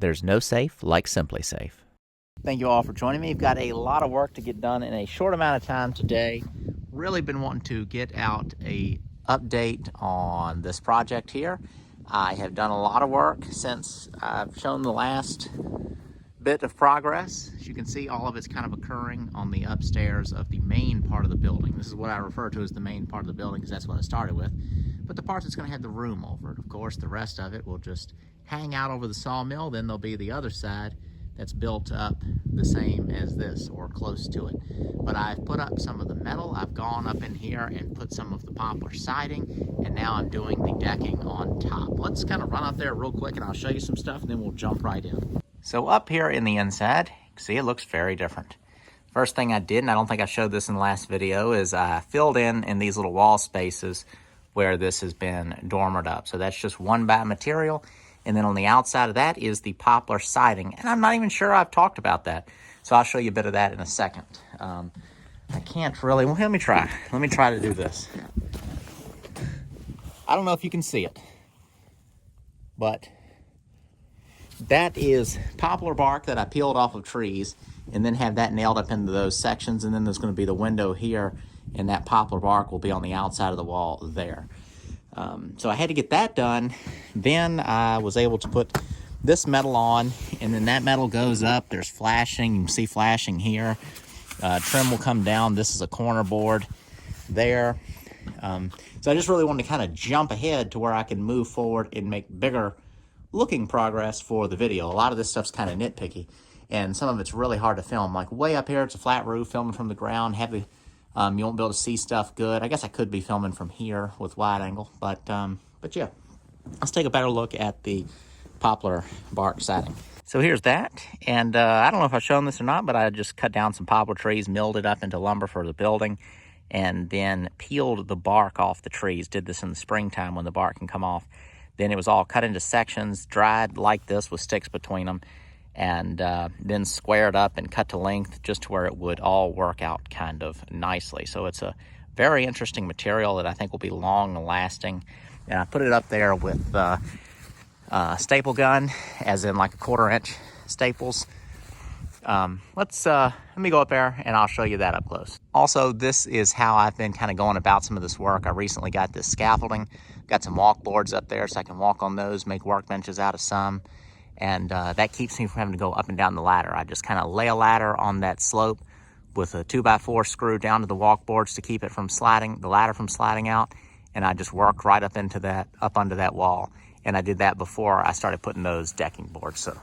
There's no safe like Simply Safe. Thank you all for joining me. We've got a lot of work to get done in a short amount of time today. Really been wanting to get out a update on this project here. I have done a lot of work since I've shown the last bit of progress. As you can see, all of it's kind of occurring on the upstairs of the main part of the building. This is what I refer to as the main part of the building because that's what I started with. But the part that's going to have the room over it, of course, the rest of it will just hang out over the sawmill. Then there'll be the other side that's built up the same as this or close to it. But I've put up some of the metal. I've gone up in here and put some of the poplar siding, and now I'm doing the decking on top. Let's kind of run up there real quick and I'll show you some stuff and then we'll jump right in. So up here in the inside, you can see it looks very different. First thing I did, and I don't think I showed this in the last video, is I filled in these little wall spaces where this has been dormered up. So that's just one bat material. And then on the outside of that is the poplar siding. And I'm not even sure I've talked about that. So I'll show you a bit of that in a second. I can't really, well, let me try. Let me try to do this. I don't know if you can see it, but that is poplar bark that I peeled off of trees and then have that nailed up into those sections. And then there's going to be the window here, and that poplar bark will be on the outside of the wall there. So I had to get that done. Then I was able to put this metal on, and then that metal goes up. There's flashing. You can see flashing here. Trim will come down. This is a corner board there. So I just really wanted to kind of jump ahead to where I can move forward and make bigger looking progress for the video. A lot of this stuff's kind of nitpicky, and some of it's really hard to film. Like way up here, it's a flat roof, filming from the ground, heavy. You won't be able to see stuff good. I guess I could be filming from here with wide angle, but yeah. Let's take a better look at the poplar bark siding. So here's that, and I don't know if I've shown this or not, but I just cut down some poplar trees, milled it up into lumber for the building, and then peeled the bark off the trees. Did this in the springtime when the bark can come off. Then it was all cut into sections, dried like this with sticks between them, and then squared up and cut to length just to where it would all work out kind of nicely. So it's a very interesting material that I think will be long lasting. And I put it up there with staple gun, as in like a 1/4 inch staples. Let me go up there and I'll show you that up close. Also, this is how I've been kind of going about some of this work. I recently got this scaffolding, got some walk boards up there so I can walk on those, make workbenches out of some. And that keeps me from having to go up and down the ladder. I just kind of lay a ladder on that slope with a 2x4 screw down to the walk boards to keep it from sliding, the ladder from sliding out. And I just worked right up into that, up under that wall. And I did that before I started putting those decking boards. So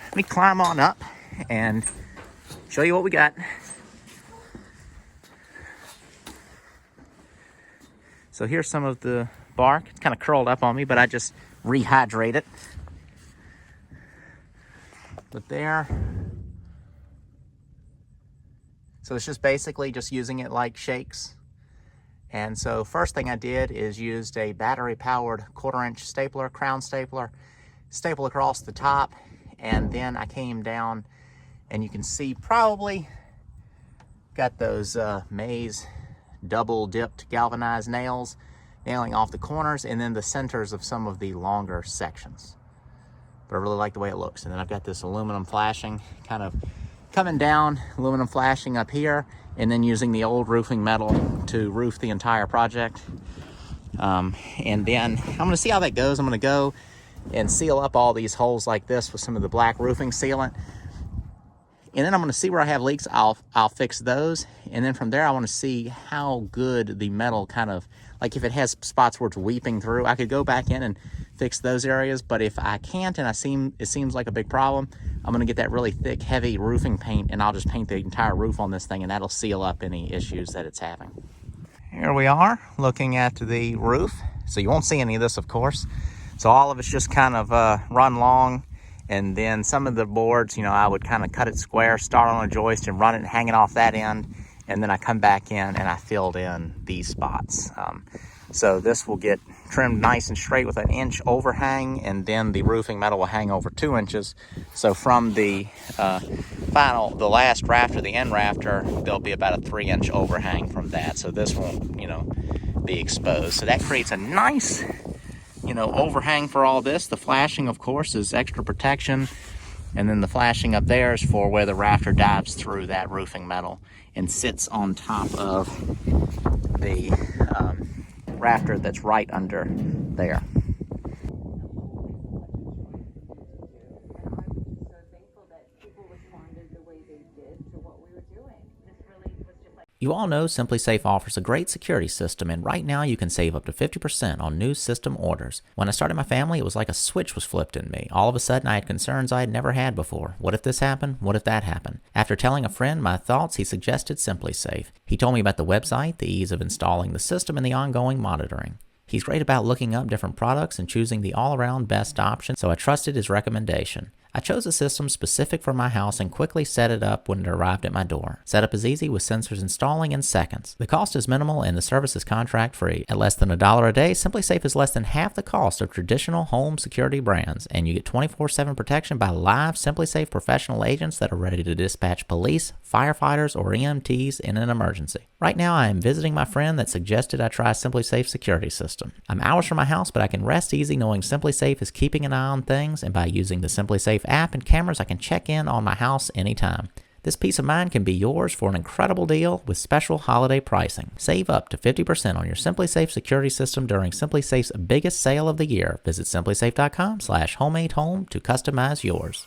let me climb on up and show you what we got. So here's some of the bark. It's kind of curled up on me, but I just rehydrate it. But there. So it's just basically just using it like shakes. And so first thing I did is used a battery powered 1/4 inch stapler, crown stapler, staple across the top. And then I came down and you can see probably got those Maze double dipped galvanized nails nailing off the corners and then the centers of some of the longer sections. But I really like the way it looks. And then I've got this aluminum flashing kind of coming down, aluminum flashing up here, and then using the old roofing metal to roof the entire project. And then I'm gonna see how that goes. I'm gonna go and seal up all these holes like this with some of the black roofing sealant. And then I'm gonna see where I have leaks. I'll fix those. And then from there, I wanna see how good the metal kind of, like if it has spots where it's weeping through, I could go back in and fix those areas. But if I can't and it seems like a big problem, I'm gonna get that really thick, heavy roofing paint and I'll just paint the entire roof on this thing and that'll seal up any issues that it's having. Here we are looking at the roof. So you won't see any of this, of course. So all of it's just kind of run long. And then some of the boards, you know, I would kind of cut it square, start on a joist and run it and hang it off that end. And then I come back in and I filled in these spots. So this will get trimmed nice and straight with an inch overhang, and then the roofing metal will hang over 2 inches. So from the the last rafter, the end rafter, there'll be about a 3-inch overhang from that. So this won't, you know, be exposed. So that creates a nice overhang for all this. The flashing, of course, is extra protection. And then the flashing up there is for where the rafter dives through that roofing metal and sits on top of the rafter that's right under there. You all know SimpliSafe offers a great security system, and right now you can save up to 50% on new system orders. When I started my family, it was like a switch was flipped in me. All of a sudden, I had concerns I had never had before. What if this happened? What if that happened? After telling a friend my thoughts, he suggested SimpliSafe. He told me about the website, the ease of installing the system, and the ongoing monitoring. He's great about looking up different products and choosing the all-around best option, so I trusted his recommendation. I chose a system specific for my house and quickly set it up when it arrived at my door. Setup is easy with sensors installing in seconds. The cost is minimal and the service is contract free. At less than $1 a day, SimpliSafe is less than half the cost of traditional home security brands, and you get 24/7 protection by live SimpliSafe professional agents that are ready to dispatch police, firefighters, or EMTs in an emergency. Right now, I am visiting my friend that suggested I try SimpliSafe security system. I'm hours from my house, but I can rest easy knowing SimpliSafe is keeping an eye on things, and by using the SimpliSafe app and cameras, I can check in on my house anytime. This peace of mind can be yours for an incredible deal with special holiday pricing. Save up to 50% on your SimpliSafe security system during SimpliSafe's biggest sale of the year. Visit simplisafe.com/homemadehome to customize yours.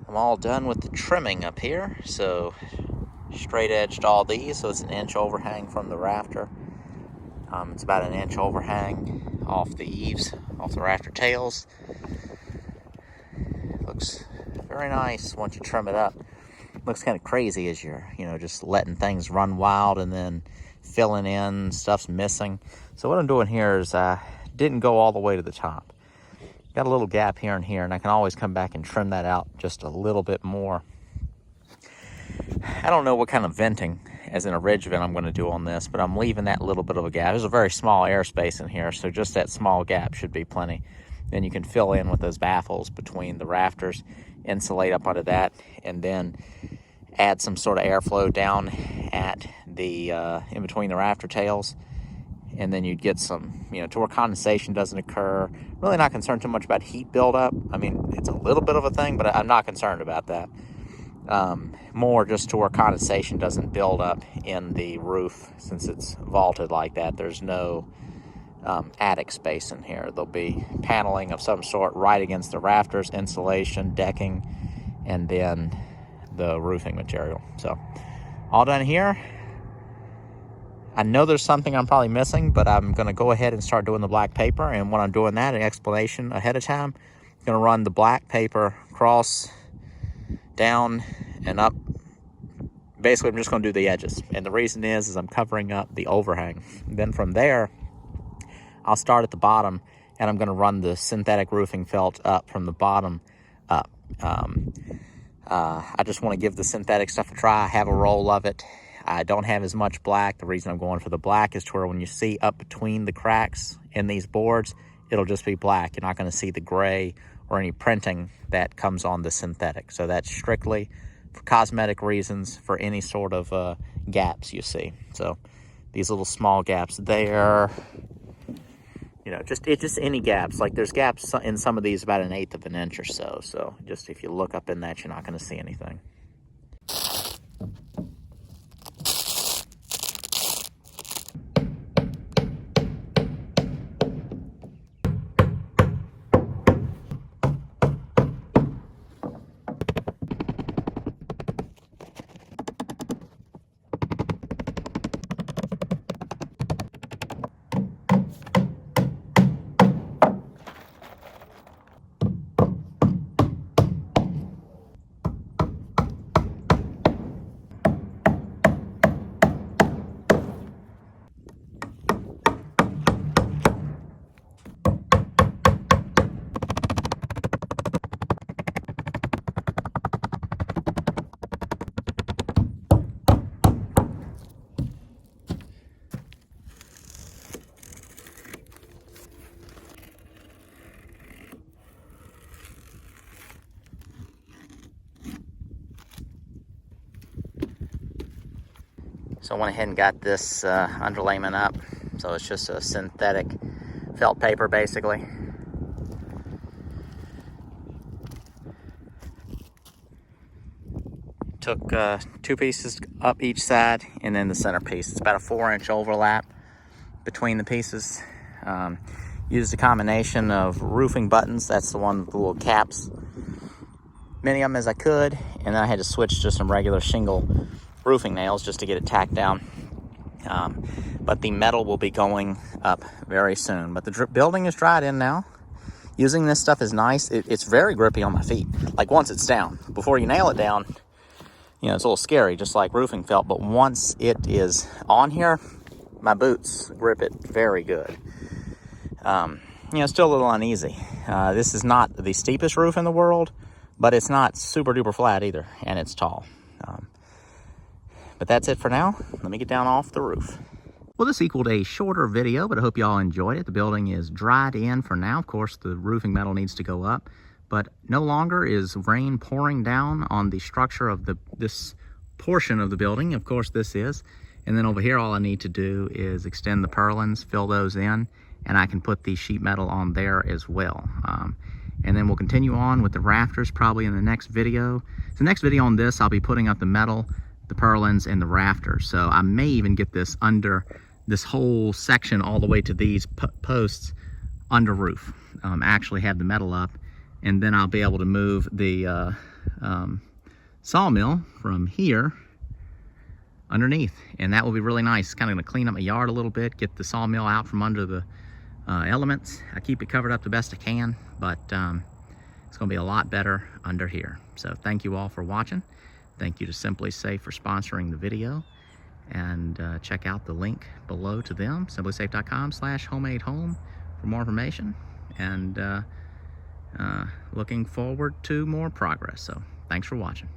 I'm all done with the trimming up here. So straight edged all these, so it's an inch overhang from the rafter. It's about an inch overhang off the eaves, off the rafter tails. Looks very nice once you trim it up. Looks kind of crazy as you're, just letting things run wild and then filling in, stuff's missing. So what I'm doing here is I didn't go all the way to the top. Got a little gap here and here, and I can always come back and trim that out just a little bit more. I don't know what kind of venting, as in a ridge vent, I'm going to do on this, but I'm leaving that little bit of a gap. There's a very small airspace in here, so just that small gap should be plenty. Then you can fill in with those baffles between the rafters, insulate up under that, and then add some sort of airflow down at the in between the rafter tails, and then you'd get some, to where condensation doesn't occur. Really not concerned too much about heat buildup. I mean, it's a little bit of a thing, but I'm not concerned about that. More just to where condensation doesn't build up in the roof, since it's vaulted like that. There's no attic space in here. There'll be paneling of some sort right against the rafters, insulation, decking, and then the roofing material. So all done here. I know there's something I'm probably missing, but I'm going to go ahead and start doing the black paper. And when I'm doing that, an explanation ahead of time, I'm going to run the black paper across, down, and up. Basically, I'm just going to do the edges. And the reason is I'm covering up the overhang. Then from there, I'll start at the bottom, and I'm going to run the synthetic roofing felt up from the bottom up. I just want to give the synthetic stuff a try. I have a roll of it. I don't have as much black. The reason I'm going for the black is to where when you see up between the cracks in these boards, it'll just be black. You're not going to see the gray or any printing that comes on the synthetic. So that's strictly for cosmetic reasons, for any sort of gaps you see. So these little small gaps there, just any gaps. Like there's gaps in some of these about 1/8 of an inch or so. So just if you look up in that, you're not going to see anything. So I went ahead and got this underlayment up. So it's just a synthetic felt paper, basically. Took 2 pieces up each side, and then the center piece. It's about a 4-inch overlap between the pieces. Used a combination of roofing buttons. That's the one with the little caps. Many of them as I could, and then I had to switch to some regular shingle roofing nails just to get it tacked down. But the metal will be going up very soon. But the building is dried in now. Using this stuff is nice. It's very grippy on my feet. Like once it's down. Before you nail it down, it's a little scary, just like roofing felt. But once it is on here, my boots grip it very good. Still a little uneasy. This is not the steepest roof in the world, but it's not super duper flat either, and it's tall. But that's it for now. Let me get down off the roof. Well, this equaled a shorter video, but I hope y'all enjoyed it. The building is dried in for now. Of course, the roofing metal needs to go up, but no longer is rain pouring down on the structure of this portion of the building. Of course, this is. And then over here, all I need to do is extend the purlins, fill those in, and I can put the sheet metal on there as well. And then we'll continue on with the rafters probably in the next video. The next video on this, I'll be putting up the metal, the purlins, and the rafters. So I may even get this under this whole section all the way to these posts under roof. Actually have the metal up, and then I'll be able to move the sawmill from here underneath, and that will be really nice. It's kind of going to clean up my yard a little bit, get the sawmill out from under the elements. I keep it covered up the best I can, but it's going to be a lot better under here. So thank you all for watching. Thank you to Simply Safe for sponsoring the video, and check out the link below to them, simplysafe.com/homemadehome for more information, and looking forward to more progress. So thanks for watching.